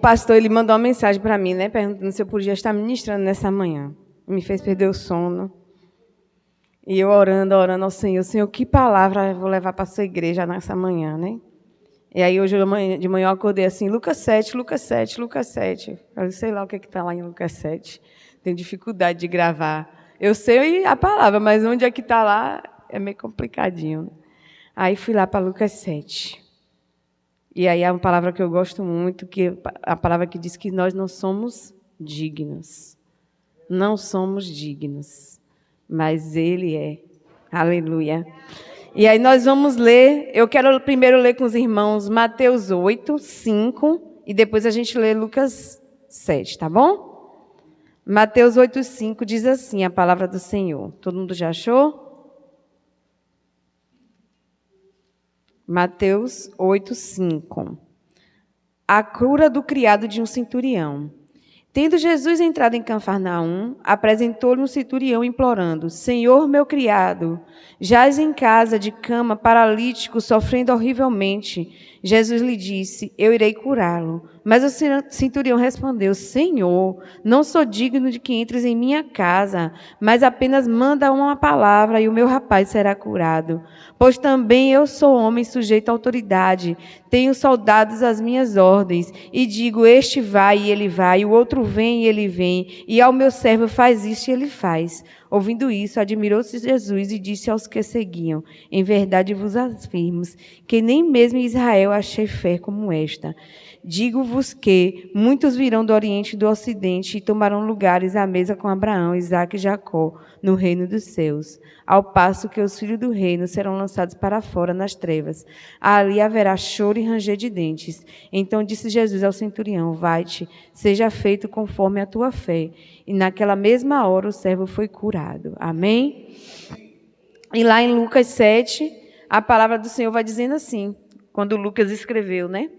pastor, ele mandou uma mensagem para mim, né, perguntando se eu podia estar ministrando nessa manhã. Me fez perder o sono. E eu orando ao Senhor. Senhor, que palavra eu vou levar para a sua igreja nessa manhã, né? E aí, hoje de manhã, eu acordei assim, Lucas 7, Lucas 7, Lucas 7. Eu sei lá o que está lá em Lucas 7. Tenho dificuldade de gravar. Eu sei a palavra, mas onde é que está lá é meio complicadinho. Aí, fui lá para Lucas 7. E aí, é uma palavra que eu gosto muito, que a palavra que diz que nós não somos dignos. Não somos dignos. Mas Ele é. Aleluia. E aí nós vamos ler, eu quero primeiro ler com os irmãos Mateus 8, 5, e depois a gente lê Lucas 7, tá bom? Mateus 8, 5 diz assim, a palavra do Senhor. Todo mundo já achou? Mateus 8, 5. A cura do criado de um centurião. Tendo Jesus entrado em Cafarnaum, apresentou-lhe um centurião implorando, Senhor, meu criado, jaz em casa de cama, paralítico, sofrendo horrivelmente. Jesus lhe disse, eu irei curá-lo. Mas o centurião respondeu, Senhor, não sou digno de que entres em minha casa, mas apenas manda uma palavra e o meu rapaz será curado. Pois também eu sou homem sujeito à autoridade, tenho soldados às minhas ordens, e digo, este vai e ele vai, o outro vem e ele vem, e ao meu servo faz isso e ele faz. Ouvindo isso, admirou-se Jesus e disse aos que seguiam, em verdade vos afirmo, que nem mesmo em Israel achei fé como esta. Digo-vos que muitos virão do Oriente e do Ocidente e tomarão lugares à mesa com Abraão, Isaque e Jacó, no reino dos céus, ao passo que os filhos do reino serão lançados para fora nas trevas. Ali haverá choro e ranger de dentes. Então disse Jesus ao centurião, vai-te, seja feito conforme a tua fé. E naquela mesma hora o servo foi curado. Amém? E lá em Lucas 7, a palavra do Senhor vai dizendo assim, quando Lucas escreveu, né?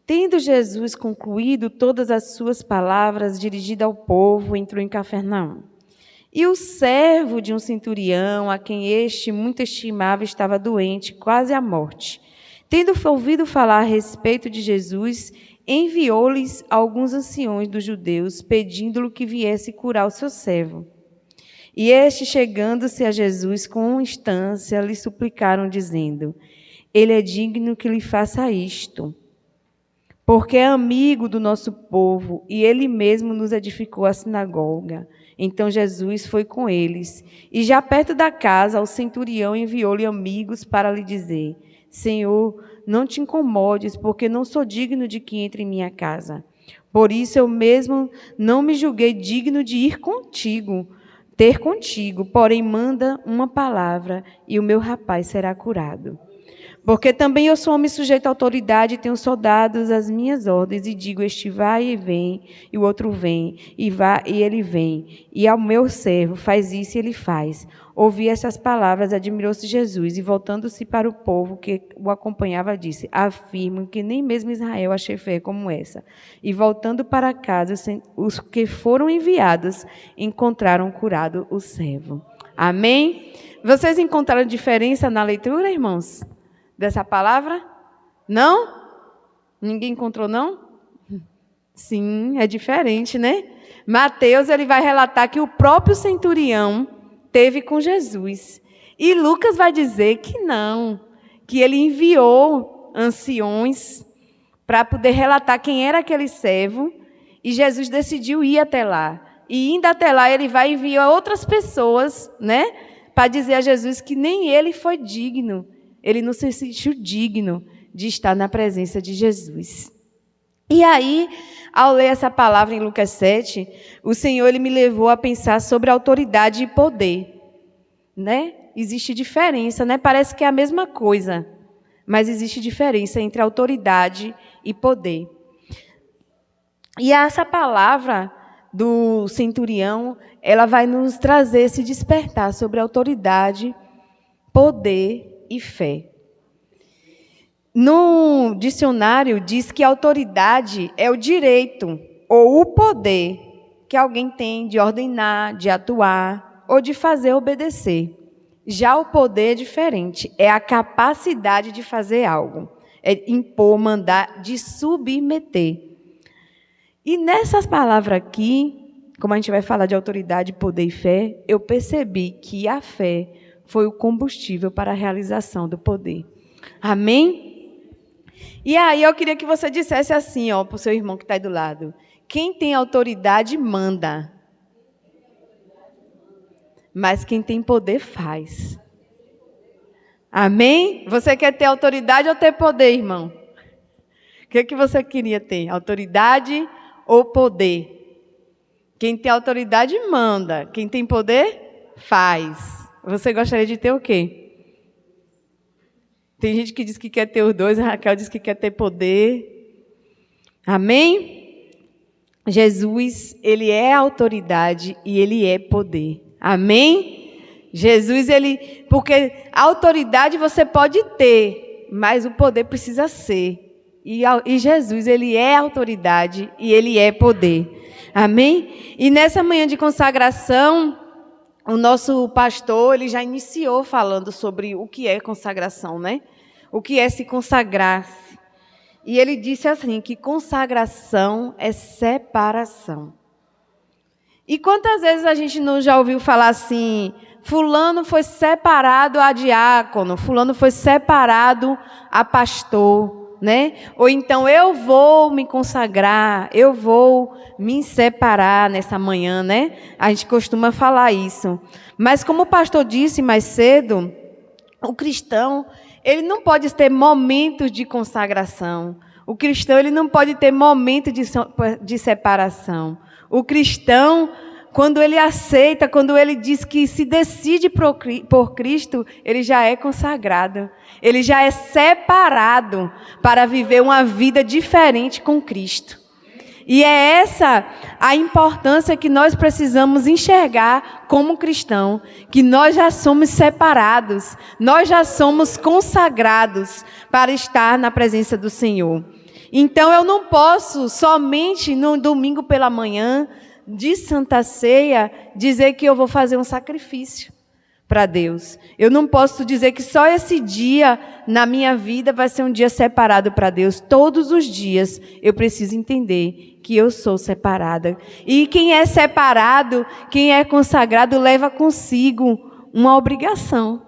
Tendo Jesus concluído todas as suas palavras dirigidas ao povo, entrou em Cafarnaum. E o servo de um centurião, a quem este muito estimava, estava doente, quase à morte. Tendo ouvido falar a respeito de Jesus, enviou-lhes alguns anciões dos judeus, pedindo-lhe que viesse curar o seu servo. E este, chegando-se a Jesus com instância, lhe suplicaram, dizendo, ele é digno que lhe faça isto, porque é amigo do nosso povo, e ele mesmo nos edificou a sinagoga. Então Jesus foi com eles, e já perto da casa, o centurião enviou-lhe amigos para lhe dizer, Senhor, não te incomodes, porque não sou digno de que entre em minha casa. Por isso eu mesmo não me julguei digno de ir contigo, ter contigo, porém manda uma palavra, e o meu rapaz será curado. Porque também eu sou homem sujeito à autoridade, tenho soldados às minhas ordens, e digo, este vai e vem, e o outro vem, e vai e ele vem. E ao meu servo faz isso e ele faz. Ouvi essas palavras, admirou-se Jesus, e voltando-se para o povo que o acompanhava, disse, afirmo que nem mesmo Israel achei fé como essa. E voltando para casa, os que foram enviados encontraram curado o servo. Amém? Vocês encontraram diferença na leitura, irmãos? Dessa palavra? Não? Ninguém encontrou, não? Sim, é diferente, né? Mateus, ele vai relatar que o próprio centurião teve com Jesus. E Lucas vai dizer que não, que ele enviou anciões para poder relatar quem era aquele servo, e Jesus decidiu ir até lá. E indo até lá, ele vai enviar outras pessoas, né? Para dizer a Jesus que nem ele foi digno. Ele não se sentiu digno de estar na presença de Jesus. E aí, ao ler essa palavra em Lucas 7, o Senhor ele me levou a pensar sobre autoridade e poder. Né? Existe diferença, né? Parece que é a mesma coisa, mas existe diferença entre autoridade e poder. E essa palavra do centurião, ela vai nos trazer esse despertar sobre autoridade, poder e fé. No dicionário diz que autoridade é o direito ou o poder que alguém tem de ordenar, de atuar ou de fazer obedecer. Já o poder é diferente, é a capacidade de fazer algo, é impor, mandar, de submeter. E nessas palavras aqui, como a gente vai falar de autoridade, poder e fé, eu percebi que a fé foi o combustível para a realização do poder. Amém? E aí eu queria que você dissesse assim, para o seu irmão que está aí do lado. Quem tem autoridade, manda. Mas quem tem poder, faz. Amém? Você quer ter autoridade ou ter poder, irmão? O que você queria ter? Autoridade ou poder? Quem tem autoridade, manda. Quem tem poder, faz. Você gostaria de ter o quê? Tem gente que diz que quer ter os dois, a Raquel diz que quer ter poder. Amém? Jesus, ele é autoridade e ele é poder. Amém? Jesus, porque a autoridade você pode ter, mas o poder precisa ser. E Jesus, ele é autoridade e ele é poder. Amém? E nessa manhã de consagração, o nosso pastor, ele já iniciou falando sobre o que é consagração, né? O que é se consagrar. E ele disse assim, que consagração é separação. E quantas vezes a gente não já ouviu falar assim, fulano foi separado a diácono, fulano foi separado a pastor, né? Ou então eu vou me consagrar, eu vou me separar nessa manhã, né? A gente costuma falar isso. Mas como o pastor disse mais cedo, o cristão, ele não pode ter momentos de consagração. O cristão, ele não pode ter momentos de separação. O cristão, quando ele aceita, quando ele diz que se decide por Cristo, ele já é consagrado. Ele já é separado para viver uma vida diferente com Cristo. E é essa a importância que nós precisamos enxergar como cristão, que nós já somos separados, nós já somos consagrados para estar na presença do Senhor. Então eu não posso somente no domingo pela manhã, de Santa Ceia, dizer que eu vou fazer um sacrifício para Deus. Eu não posso dizer que só esse dia na minha vida vai ser um dia separado para Deus. Todos os dias eu preciso entender que eu sou separada. E quem é separado, quem é consagrado, leva consigo uma obrigação.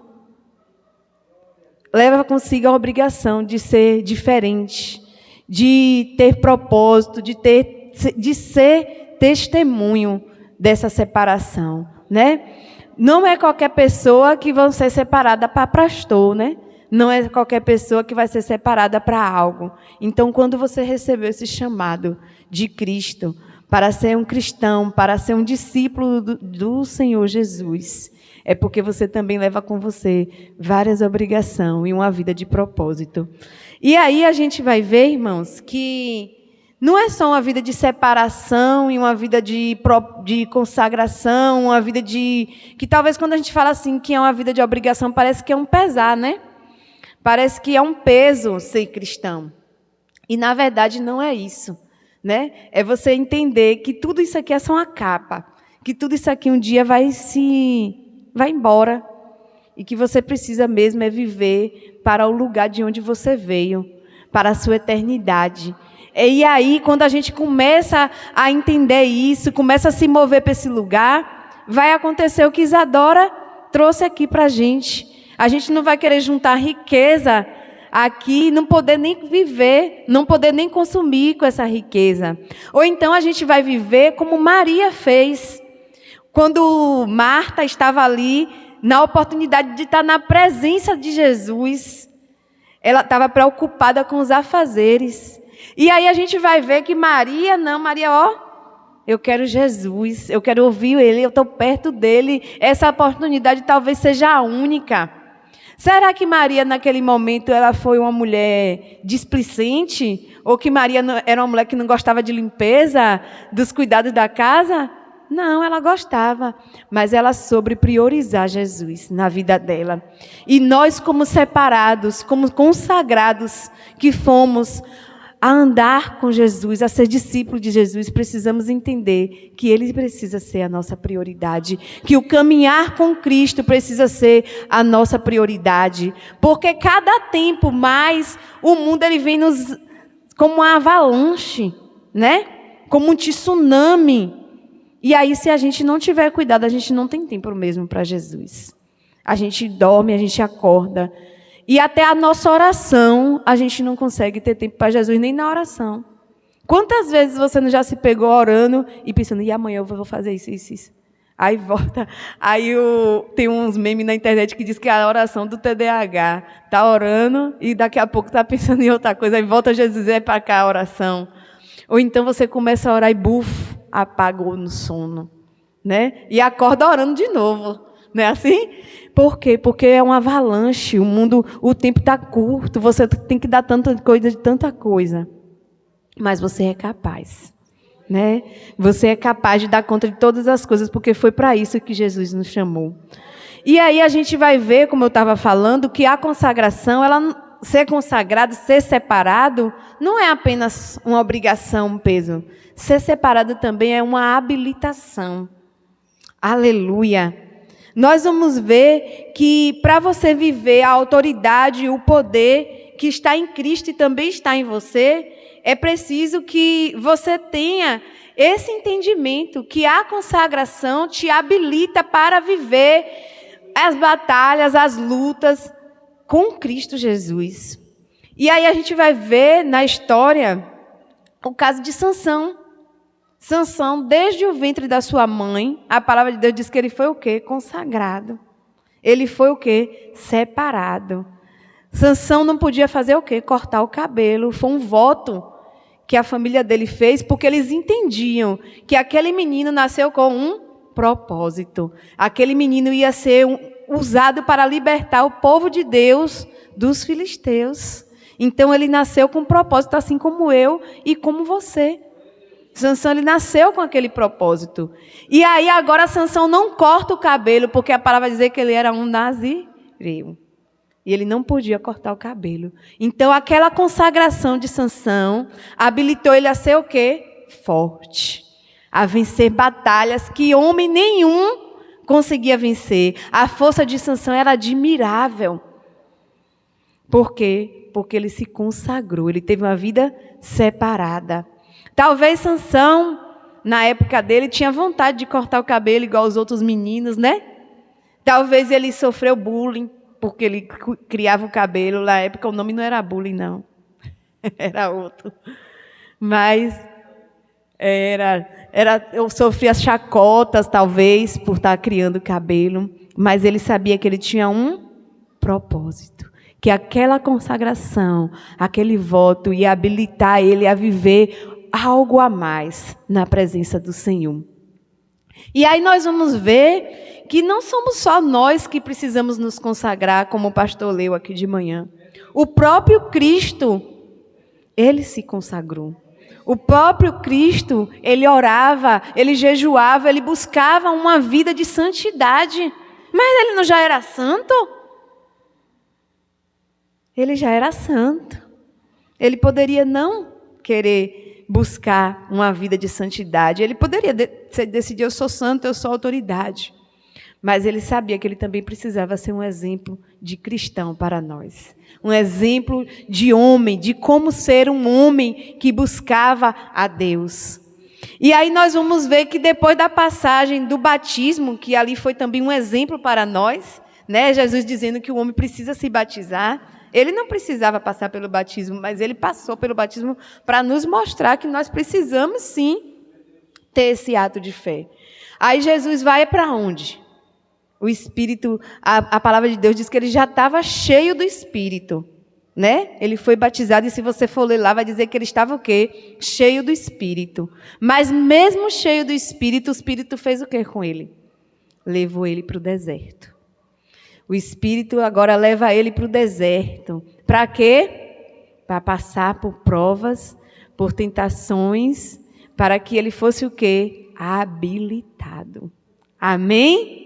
Leva consigo a obrigação de ser diferente, de ter propósito, de ser testemunho dessa separação, né? Não é qualquer pessoa que vai ser separada para pastor, né? Não é qualquer pessoa que vai ser separada para algo. Então, quando você recebeu esse chamado de Cristo, para ser um cristão, para ser um discípulo do Senhor Jesus, é porque você também leva com você várias obrigações e uma vida de propósito. E aí a gente vai ver, irmãos, que não é só uma vida de separação e uma vida de consagração, uma vida que talvez quando a gente fala assim que é uma vida de obrigação, parece que é um pesar, né? Parece que é um peso ser cristão. E na verdade não é isso, né? É você entender que tudo isso aqui é só uma capa, que tudo isso aqui um dia vai embora e que você precisa mesmo é viver para o lugar de onde você veio, para a sua eternidade. E aí, quando a gente começa a entender isso, começa a se mover para esse lugar, vai acontecer o que Isadora trouxe aqui para a gente. A gente não vai querer juntar riqueza aqui, não poder nem viver, não poder nem consumir com essa riqueza. Ou então a gente vai viver como Maria fez. Quando Marta estava ali, na oportunidade de estar na presença de Jesus, ela estava preocupada com os afazeres. E aí a gente vai ver que Maria, eu quero Jesus, eu quero ouvir Ele, eu estou perto dEle. Essa oportunidade talvez seja a única. Será que Maria, naquele momento, ela foi uma mulher displicente? Ou que Maria era uma mulher que não gostava de limpeza, dos cuidados da casa? Não, ela gostava, mas ela soube priorizar Jesus na vida dela. E nós, como separados, como consagrados que fomos a andar com Jesus, a ser discípulo de Jesus, precisamos entender que Ele precisa ser a nossa prioridade, que o caminhar com Cristo precisa ser a nossa prioridade, porque cada tempo mais o mundo ele vem como uma avalanche, né? como um tsunami. E aí, se a gente não tiver cuidado, a gente não tem tempo mesmo para Jesus. A gente dorme, a gente acorda. E até a nossa oração, a gente não consegue ter tempo para Jesus nem na oração. Quantas vezes você não já se pegou orando e pensando, e amanhã eu vou fazer isso, isso, isso. Aí volta. Aí tem uns memes na internet que diz que é a oração do TDAH. Está orando e daqui a pouco está pensando em outra coisa. Aí volta Jesus e é para cá a oração. Ou então você começa a orar e buf, apagou no sono. Né? E acorda orando de novo. Não é assim? Por quê? Porque é uma avalanche. O mundo, o tempo está curto. Você tem que dar tanta coisa de tanta coisa. Mas você é capaz. Né? Você é capaz de dar conta de todas as coisas, porque foi para isso que Jesus nos chamou. E aí a gente vai ver, como eu estava falando, que a consagração, ser consagrado, ser separado, não é apenas uma obrigação, um peso. Ser separado também é uma habilitação. Aleluia! Nós vamos ver que para você viver a autoridade e o poder que está em Cristo e também está em você, é preciso que você tenha esse entendimento que a consagração te habilita para viver as batalhas, as lutas com Cristo Jesus. E aí a gente vai ver na história o caso de Sansão. Sansão, desde o ventre da sua mãe, a palavra de Deus diz que ele foi o quê? Consagrado. Ele foi o quê? Separado. Sansão não podia fazer o quê? Cortar o cabelo. Foi um voto que a família dele fez, porque eles entendiam que aquele menino nasceu com um propósito. Aquele menino ia ser usado para libertar o povo de Deus dos filisteus. Então ele nasceu com um propósito, assim como eu e como você. Sansão, ele nasceu com aquele propósito. E aí agora Sansão não corta o cabelo, porque a palavra vai dizer que ele era um nazireu. E ele não podia cortar o cabelo. Então, aquela consagração de Sansão habilitou ele a ser o quê? Forte. A vencer batalhas que homem nenhum conseguia vencer. A força de Sansão era admirável. Por quê? Porque ele se consagrou. Ele teve uma vida separada. Talvez Sansão, na época dele, tinha vontade de cortar o cabelo igual os outros meninos, né? Talvez ele sofreu bullying, porque ele criava o cabelo. Na época o nome não era bullying, não. Era outro. Mas eu sofria chacotas, talvez, por estar criando o cabelo. Mas ele sabia que ele tinha um propósito. Que aquela consagração, aquele voto ia habilitar ele a viver algo a mais na presença do Senhor. E aí nós vamos ver que não somos só nós que precisamos nos consagrar, como o pastor leu aqui de manhã. O próprio Cristo, ele se consagrou. O próprio Cristo, ele orava, ele jejuava, ele buscava uma vida de santidade. Mas ele não já era santo? Ele já era santo. Ele poderia não querer buscar uma vida de santidade. Ele poderia decidir, eu sou santo, eu sou autoridade. Mas ele sabia que ele também precisava ser um exemplo de cristão para nós. Um exemplo de homem, de como ser um homem que buscava a Deus. E aí nós vamos ver que depois da passagem do batismo, que ali foi também um exemplo para nós, né? Jesus dizendo que o homem precisa se batizar. Ele não precisava passar pelo batismo, mas ele passou pelo batismo para nos mostrar que nós precisamos sim ter esse ato de fé. Aí Jesus vai para onde? O Espírito, a palavra de Deus diz que ele já estava cheio do Espírito, né? Ele foi batizado e se você for ler lá vai dizer que ele estava o quê? Cheio do Espírito. Mas mesmo cheio do Espírito, o Espírito fez o quê com ele? Levou ele para o deserto. O Espírito agora leva ele para o deserto. Para quê? Para passar por provas, por tentações, para que ele fosse o quê? Habilitado. Amém?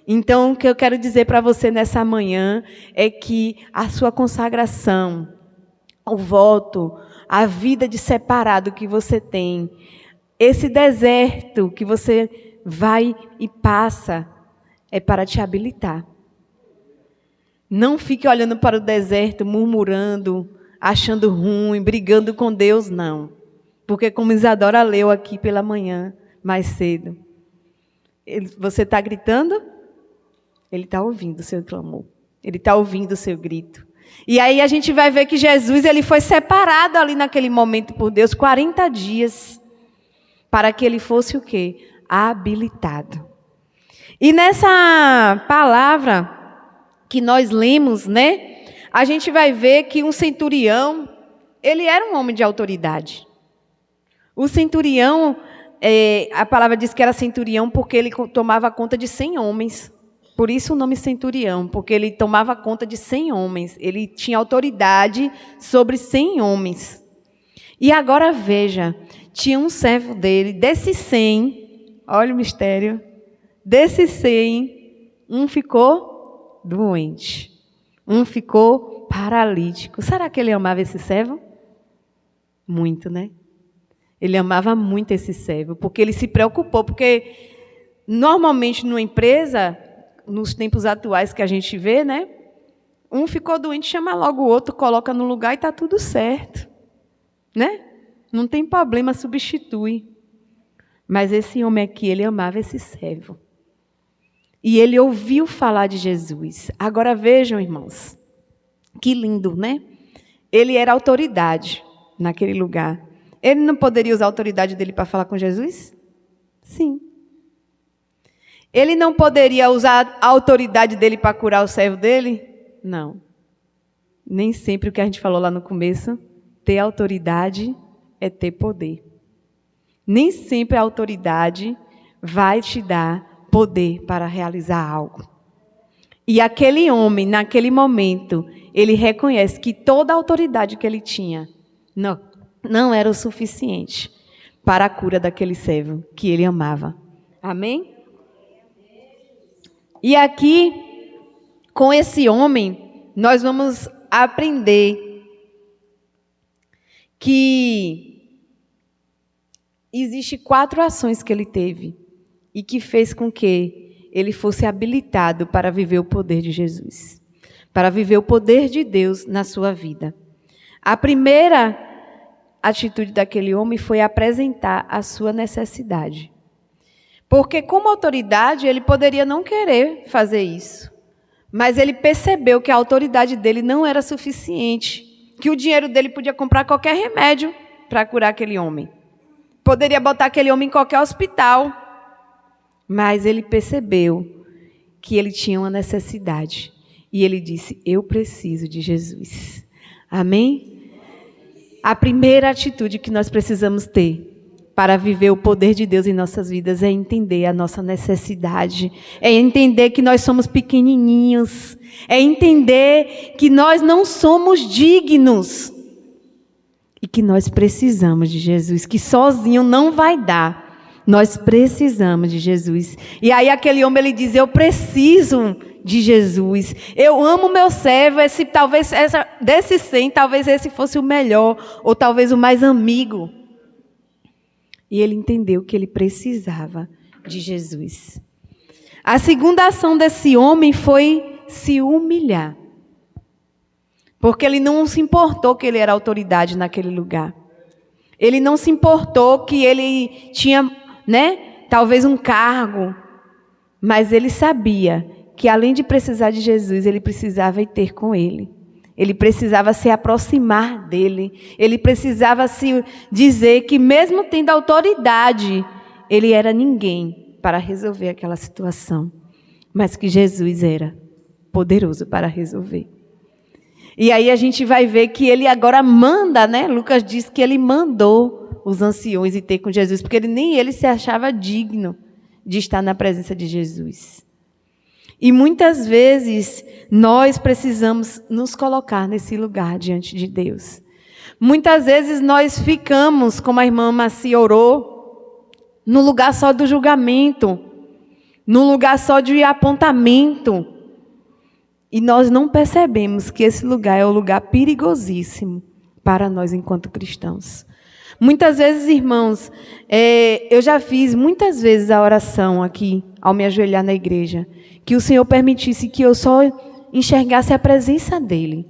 Então, o que eu quero dizer para você nessa manhã é que a sua consagração, o voto, a vida de separado que você tem, esse deserto que você vai e passa, é para te habilitar. Não fique olhando para o deserto, murmurando, achando ruim, brigando com Deus, não. Porque como Isadora leu aqui pela manhã, mais cedo, você está gritando? Ele está ouvindo o seu clamor. Ele está ouvindo o seu grito. E aí a gente vai ver que Jesus ele foi separado ali naquele momento por Deus 40 dias para que ele fosse o quê? Habilitado. E nessa palavra que nós lemos, né? A gente vai ver que um centurião, ele era um homem de autoridade. O centurião, a palavra diz que era centurião porque ele tomava conta de 100 homens. Por isso o nome centurião, porque ele tomava conta de 100 homens. Ele tinha autoridade sobre 100 homens. E agora veja, tinha um servo dele, desses 100, olha o mistério, desses 100, um ficou doente, um ficou paralítico. Será que ele amava esse servo? Muito, né? Ele amava muito esse servo, porque ele se preocupou, porque normalmente numa empresa, nos tempos atuais que a gente vê, né? Um ficou doente, chama logo o outro, coloca no lugar e está tudo certo. Né? Não tem problema, substitui. Mas esse homem aqui, ele amava esse servo. E ele ouviu falar de Jesus. Agora vejam, irmãos, que lindo, né? Ele era autoridade naquele lugar. Ele não poderia usar a autoridade dele para falar com Jesus? Sim. Ele não poderia usar a autoridade dele para curar o servo dele? Não. Nem sempre o que a gente falou lá no começo, ter autoridade é ter poder. Nem sempre a autoridade vai te dar poder para realizar algo. E aquele homem, naquele momento, ele reconhece que toda a autoridade que ele tinha não era o suficiente para a cura daquele servo que ele amava. Amém? E aqui, com esse homem, nós vamos aprender que existe 4 ações que ele teve e que fez com que ele fosse habilitado para viver o poder de Jesus, para viver o poder de Deus na sua vida. A primeira atitude daquele homem foi apresentar a sua necessidade. Porque, como autoridade, ele poderia não querer fazer isso. Mas ele percebeu que a autoridade dele não era suficiente. Que o dinheiro dele podia comprar qualquer remédio para curar aquele homem. Poderia botar aquele homem em qualquer hospital. Mas ele percebeu que ele tinha uma necessidade. E ele disse, eu preciso de Jesus. Amém? A primeira atitude que nós precisamos ter para viver o poder de Deus em nossas vidas é entender a nossa necessidade, é entender que nós somos pequenininhos, é entender que nós não somos dignos e que nós precisamos de Jesus, que sozinho não vai dar, nós precisamos de Jesus. E aí aquele homem ele diz, eu preciso de Jesus, eu amo meu servo, desses 100, talvez esse fosse o melhor, ou talvez o mais amigo. E ele entendeu que ele precisava de Jesus. A segunda ação desse homem foi se humilhar. Porque ele não se importou que ele era autoridade naquele lugar. Ele não se importou que ele tinha, talvez um cargo. Mas ele sabia que além de precisar de Jesus, ele precisava ir ter com ele. Ele precisava se aproximar dele. Ele precisava se dizer que mesmo tendo autoridade, ele era ninguém para resolver aquela situação. Mas que Jesus era poderoso para resolver. E aí a gente vai ver que ele agora manda, Lucas diz que ele mandou os anciões ir ter com Jesus, porque nem ele se achava digno de estar na presença de Jesus. E muitas vezes nós precisamos nos colocar nesse lugar diante de Deus. Muitas vezes nós ficamos, como a irmã Maci orou, no lugar só do julgamento, no lugar só de apontamento. E nós não percebemos que esse lugar é um lugar perigosíssimo para nós enquanto cristãos. Muitas vezes, irmãos, eu já fiz muitas vezes a oração aqui, ao me ajoelhar na igreja, que o Senhor permitisse que eu só enxergasse a presença dEle.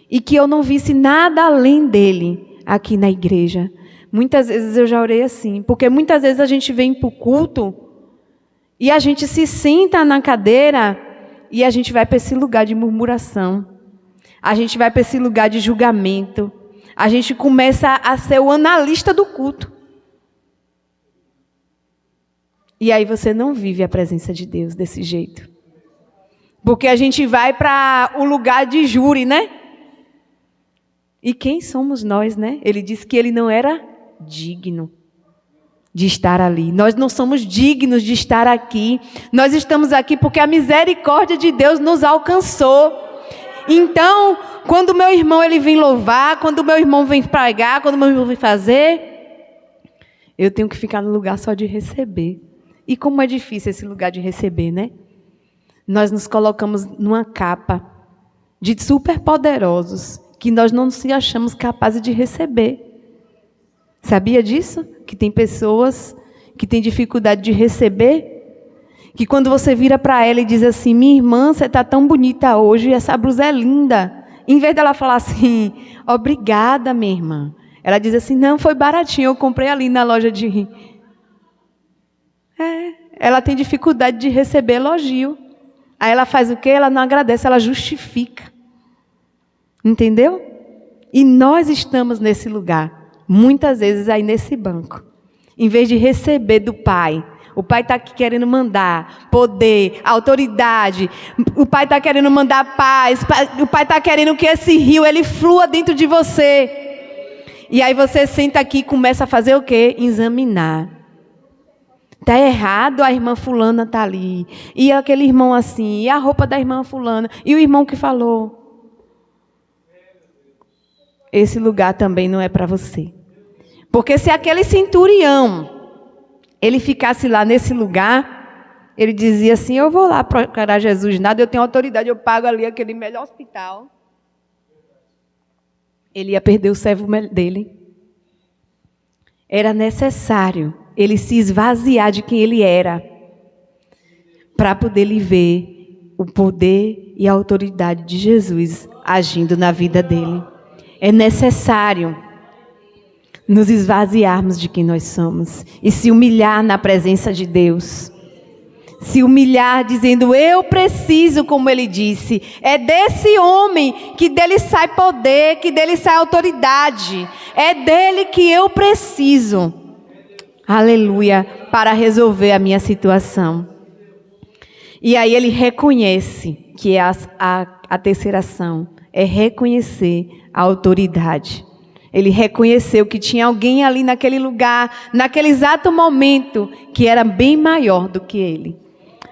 E que eu não visse nada além dEle aqui na igreja. Muitas vezes eu já orei assim, porque muitas vezes a gente vem para o culto e a gente se senta na cadeira e a gente vai para esse lugar de murmuração. A gente vai para esse lugar de julgamento. A gente começa a ser o analista do culto. E aí você não vive a presença de Deus desse jeito. Porque a gente vai para o lugar de júri, né? E quem somos nós, né? Ele disse que ele não era digno de estar ali. Nós não somos dignos de estar aqui. Nós estamos aqui porque a misericórdia de Deus nos alcançou. Então, quando o meu irmão ele vem louvar, quando o meu irmão vem pregar, quando o meu irmão vem fazer, eu tenho que ficar no lugar só de receber. E como é difícil esse lugar de receber, né? Nós nos colocamos numa capa de superpoderosos que nós não nos achamos capazes de receber. Sabia disso? Que tem pessoas que têm dificuldade de receber, que quando você vira para ela e diz assim, minha irmã, você está tão bonita hoje, essa blusa é linda. Em vez dela falar assim, obrigada, minha irmã. Ela diz assim, não, foi baratinho, eu comprei ali na loja de... Ela tem dificuldade de receber elogio. Aí ela faz o quê? Ela não agradece, ela justifica. Entendeu? E nós estamos nesse lugar, muitas vezes aí nesse banco. Em vez de receber do Pai, o Pai está aqui querendo mandar poder, autoridade. O Pai está querendo mandar paz. O Pai está querendo que esse rio ele flua dentro de você. E aí você senta aqui e começa a fazer o quê? Examinar. Está errado, a irmã fulana está ali. E aquele irmão assim. E a roupa da irmã fulana. E o irmão que falou. Esse lugar também não é para você. Porque se aquele centurião, ele ficasse lá nesse lugar, ele dizia assim, eu vou lá procurar Jesus, nada, eu tenho autoridade, eu pago ali aquele melhor hospital. Ele ia perder o servo dele. Era necessário ele se esvaziar de quem ele era, para poder lhe ver o poder e a autoridade de Jesus agindo na vida dele. É necessário nos esvaziarmos de quem nós somos e se humilhar na presença de Deus. Se humilhar dizendo, eu preciso, como ele disse, é desse homem que dele sai poder, que dele sai autoridade. É dele que eu preciso. Aleluia, para resolver a minha situação. E aí ele reconhece, que é a terceira ação, é reconhecer a autoridade. Ele reconheceu que tinha alguém ali naquele lugar, naquele exato momento, que era bem maior do que ele.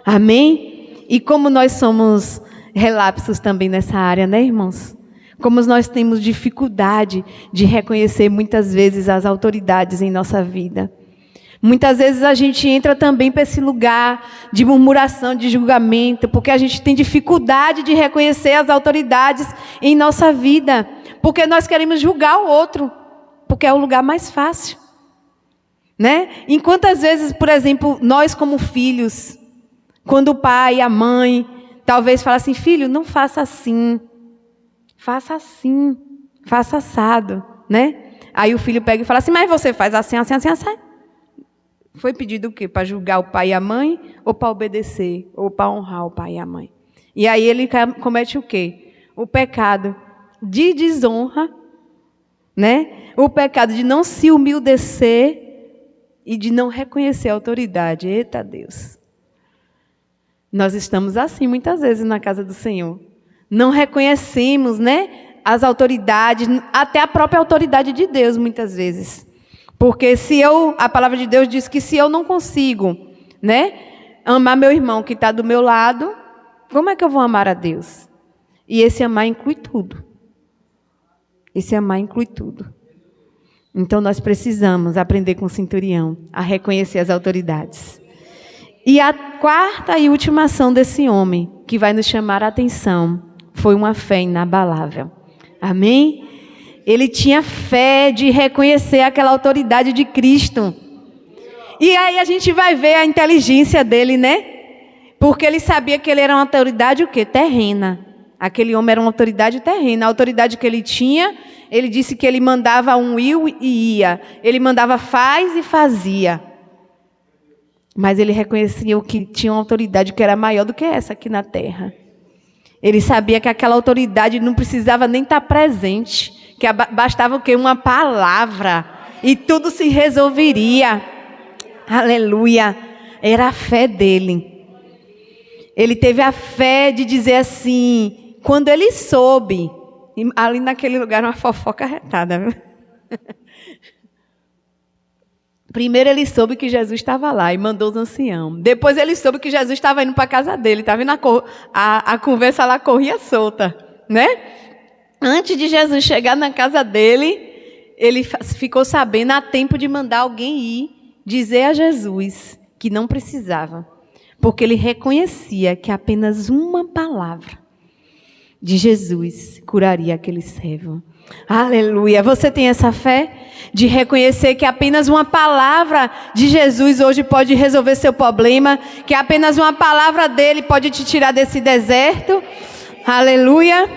Amém? E como nós somos relapsos também nessa área, né, irmãos? Como nós temos dificuldade de reconhecer muitas vezes as autoridades em nossa vida. Muitas vezes a gente entra também para esse lugar de murmuração, de julgamento, porque a gente tem dificuldade de reconhecer as autoridades em nossa vida. Porque nós queremos julgar o outro, porque é o lugar mais fácil. Né? Enquanto às vezes, por exemplo, nós como filhos, quando o pai e a mãe talvez falam assim, filho, não faça assim, faça assim, faça assado. Né? Aí o filho pega e fala assim, mas você faz assim, assim, assim, assim. Foi pedido o quê? Para julgar o pai e a mãe? Ou para obedecer? Ou para honrar o pai e a mãe? E aí ele comete o quê? O pecado de desonra, né? O pecado de não se humildecer e de não reconhecer a autoridade. Eita Deus! Nós estamos assim muitas vezes na casa do Senhor. Não reconhecemos, né, as autoridades, até a própria autoridade de Deus muitas vezes. Porque a palavra de Deus diz que se eu não consigo, né, amar meu irmão que está do meu lado, como é que eu vou amar a Deus? E esse amar inclui tudo. Esse amar inclui tudo. Então nós precisamos aprender com o centurião a reconhecer as autoridades. E a quarta e última ação desse homem, que vai nos chamar a atenção, foi uma fé inabalável. Amém? Ele tinha fé de reconhecer aquela autoridade de Cristo. E aí a gente vai ver a inteligência dele, né? Porque ele sabia que ele era uma autoridade o quê? Terrena. Aquele homem era uma autoridade terrena. A autoridade que ele tinha, ele disse que ele mandava um ir e ia. Ele mandava faz e fazia. Mas ele reconhecia que tinha uma autoridade que era maior do que essa aqui na terra. Ele sabia que aquela autoridade não precisava nem estar presente. Que bastava o quê? Uma palavra. E tudo se resolveria. Aleluia. Era a fé dele. Ele teve a fé de dizer assim... Quando ele soube, ali naquele lugar, uma fofoca retada, viu? Primeiro ele soube que Jesus estava lá e mandou os anciãos. Depois ele soube que Jesus estava indo para a casa dele. Está vendo? A conversa lá corria solta, né? Antes de Jesus chegar na casa dele, ele ficou sabendo a tempo de mandar alguém ir dizer a Jesus que não precisava. Porque ele reconhecia que apenas uma palavra de Jesus curaria aquele servo. Aleluia. Você tem essa fé de reconhecer que apenas uma palavra de Jesus hoje pode resolver seu problema, que apenas uma palavra dele pode te tirar desse deserto? Aleluia.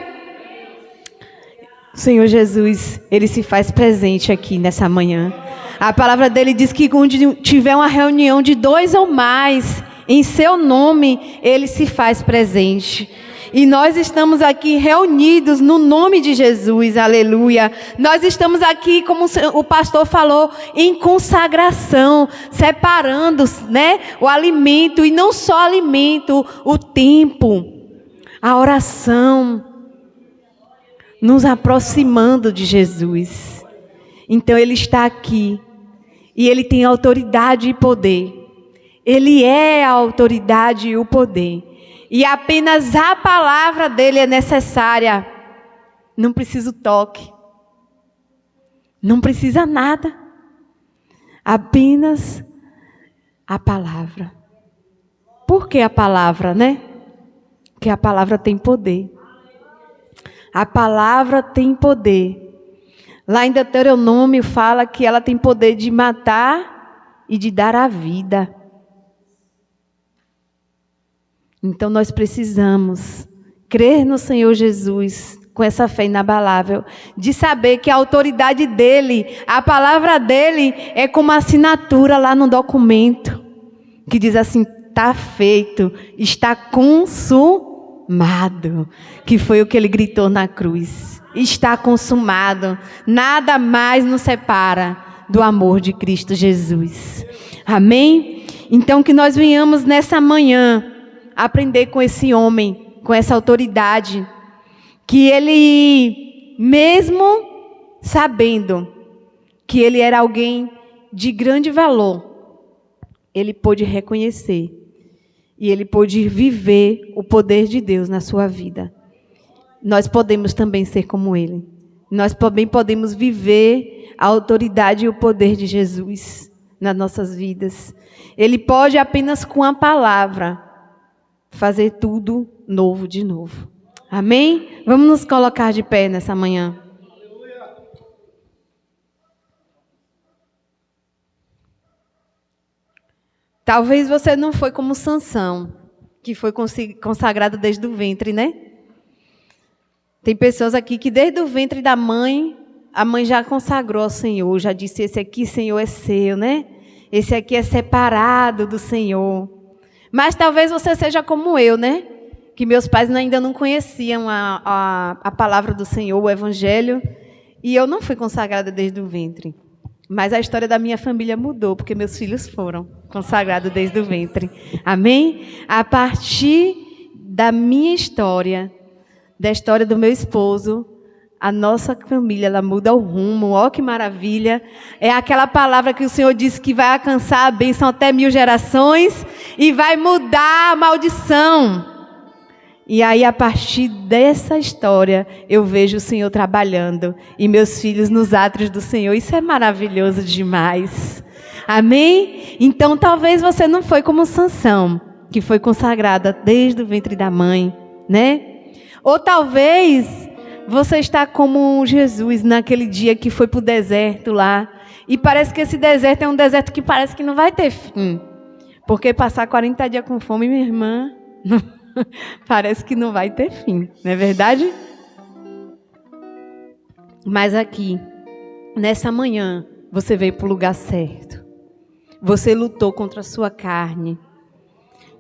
O Senhor Jesus, ele se faz presente aqui nessa manhã. A palavra dele diz que onde tiver uma reunião de 2 ou mais, em seu nome, ele se faz presente. E nós estamos aqui reunidos no nome de Jesus, aleluia. Nós estamos aqui, como o pastor falou, em consagração, separando, né, o alimento, e não só alimento, o tempo, a oração, nos aproximando de Jesus. Então ele está aqui, e ele tem autoridade e poder. Ele é a autoridade e o poder. E apenas a palavra dele é necessária. Não precisa o toque. Não precisa nada. Apenas a palavra. Por que a palavra, né? Porque a palavra tem poder. A palavra tem poder. Lá em Deuteronômio fala que ela tem poder de matar e de dar a vida. Então nós precisamos crer no Senhor Jesus com essa fé inabalável, de saber que a autoridade dele, a palavra dele é como a assinatura lá no documento, que diz assim, está feito, está consumado, que foi o que ele gritou na cruz. Está consumado, nada mais nos separa do amor de Cristo Jesus. Amém? Então que nós venhamos nessa manhã aprender com esse homem, com essa autoridade, que ele, mesmo sabendo que ele era alguém de grande valor, ele pôde reconhecer e ele pôde viver o poder de Deus na sua vida. Nós podemos também ser como ele. Nós também podemos viver a autoridade e o poder de Jesus nas nossas vidas. Ele pode apenas com a palavra fazer tudo novo de novo. Amém? Vamos nos colocar de pé nessa manhã. Talvez você não foi como Sansão, que foi consagrado desde o ventre, né? Tem pessoas aqui que desde o ventre da mãe, a mãe já consagrou ao Senhor, já disse, esse aqui, Senhor, é seu, né? Esse aqui é separado do Senhor. Mas talvez você seja como eu, né? Que meus pais ainda não conheciam a palavra do Senhor, o Evangelho. E eu não fui consagrada desde o ventre. Mas a história da minha família mudou, porque meus filhos foram consagrados desde o ventre. Amém? A partir da minha história, da história do meu esposo, a nossa família, ela muda o rumo. Ó, que maravilha. É aquela palavra que o Senhor disse que vai alcançar a bênção até 1000 gerações e vai mudar a maldição. E aí, a partir dessa história, eu vejo o Senhor trabalhando e meus filhos nos átrios do Senhor. Isso é maravilhoso demais. Amém? Então, talvez você não foi como Sansão, que foi consagrada desde o ventre da mãe, né? Ou talvez você está como Jesus naquele dia que foi para o deserto lá. E parece que esse deserto é um deserto que parece que não vai ter fim. Porque passar 40 dias com fome, minha irmã, Parece que não vai ter fim, não é verdade? Mas aqui, nessa manhã, você veio para o lugar certo. Você lutou contra a sua carne.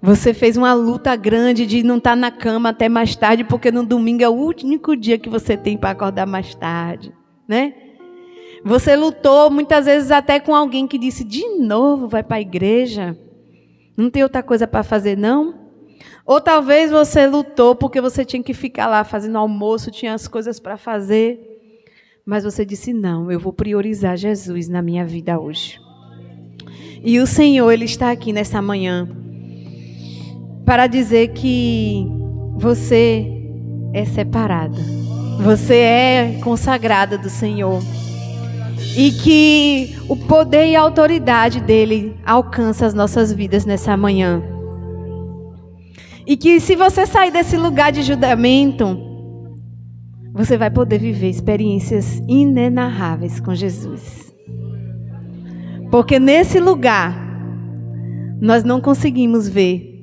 Você fez uma luta grande de não estar na cama até mais tarde, porque no domingo é o único dia que você tem para acordar mais tarde, né? Você lutou muitas vezes até com alguém que disse, de novo vai para a igreja? Não tem outra coisa para fazer, não? Ou talvez você lutou porque você tinha que ficar lá fazendo almoço, tinha as coisas para fazer. Mas você disse, não, eu vou priorizar Jesus na minha vida hoje. E o Senhor, Ele está aqui nessa manhã para dizer que você é separada. Você é consagrada do Senhor. E que o poder e a autoridade dEle alcança as nossas vidas nessa manhã. E que se você sair desse lugar de julgamento, você vai poder viver experiências inenarráveis com Jesus. Porque nesse lugar, nós não conseguimos ver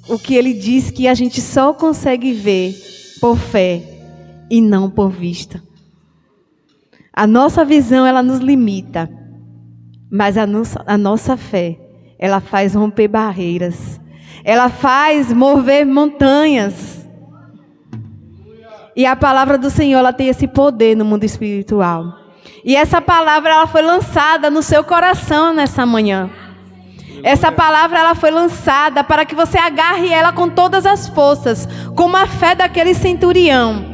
o que Ele diz que a gente só consegue ver por fé e não por vista. A nossa visão, ela nos limita. Mas a nossa fé, ela faz romper barreiras. Ela faz mover montanhas. E a palavra do Senhor, ela tem esse poder no mundo espiritual. E essa palavra, ela foi lançada no seu coração nessa manhã. Essa palavra, ela foi lançada para que você agarre ela com todas as forças, como a fé daquele centurião.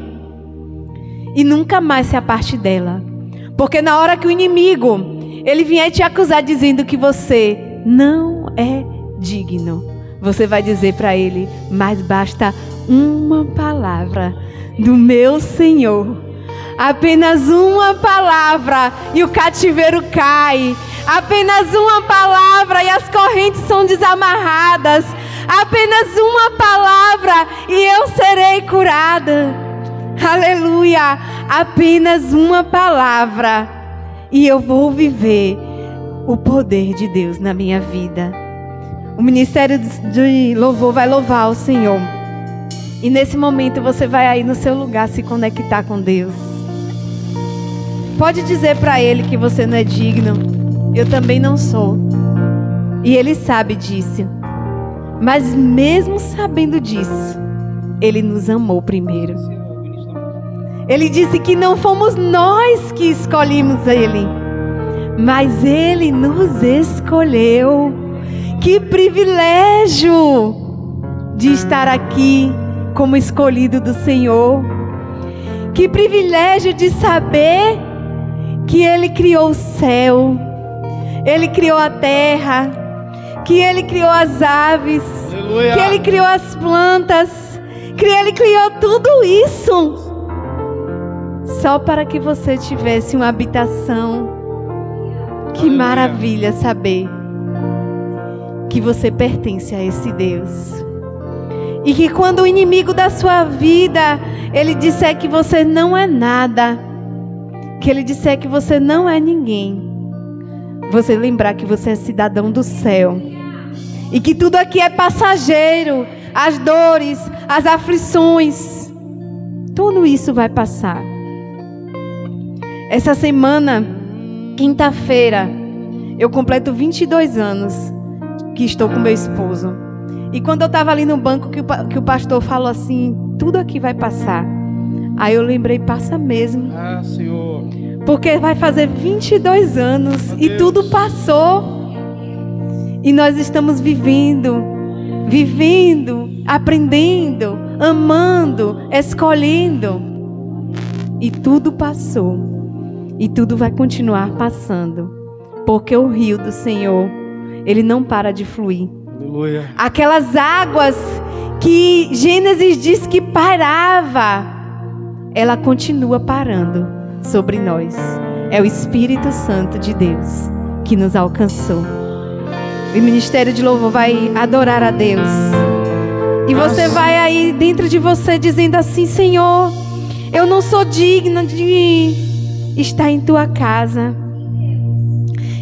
E nunca mais se aparte dela. Porque na hora que o inimigo, ele vier te acusar dizendo que você não é digno, você vai dizer para ele, mas basta uma palavra do meu Senhor. Apenas uma palavra e o cativeiro cai. Apenas uma palavra e as correntes são desamarradas. Apenas uma palavra e eu serei curada. Aleluia. Apenas uma palavra e eu vou viver o poder de Deus na minha vida. O ministério de louvor vai louvar o Senhor. E nesse momento você vai aí no seu lugar se conectar com Deus. Pode dizer para Ele que você não é digno. Eu também não sou. E Ele sabe disso. Mas mesmo sabendo disso, Ele nos amou primeiro. Ele disse que não fomos nós que escolhemos Ele, mas Ele nos escolheu. Que privilégio de estar aqui como escolhido do Senhor. Que privilégio de saber que Ele criou o céu, Ele criou a terra, que Ele criou as aves, aleluia, que Ele criou as plantas, que Ele criou tudo isso só para que você tivesse uma habitação. Que aleluia, maravilha saber que você pertence a esse Deus. E que quando o inimigo da sua vida, ele disser que você não é nada, que ele disser que você não é ninguém, você lembrar que você é cidadão do céu. E que tudo aqui é passageiro. As dores, as aflições, tudo isso vai passar. Essa semana, quinta-feira, eu completo 22 anos que estou com meu esposo. E quando eu estava ali no banco que o pastor falou assim, tudo aqui vai passar. Aí eu lembrei, passa mesmo. Ah, Senhor. Porque vai fazer 22 anos e tudo passou. E nós estamos vivendo, aprendendo, amando, escolhendo. E tudo passou. E tudo vai continuar passando. Porque o rio do Senhor, ele não para de fluir. Aleluia. Aquelas águas que Gênesis diz que parava, ela continua parando sobre nós. É o Espírito Santo de Deus que nos alcançou. O ministério de louvor vai adorar a Deus. E você vai aí dentro de você dizendo assim, Senhor, eu não sou digna de estar em tua casa.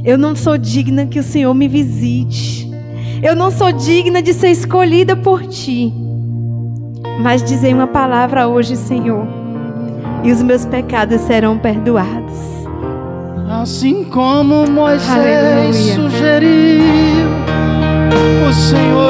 Eu não sou digna que o Senhor me visite. Eu não sou digna de ser escolhida por ti. mas dizei uma palavra hoje, Senhor, e os meus pecados serão perdoados. Assim como Moisés Aleluia. sugeriu, o Senhor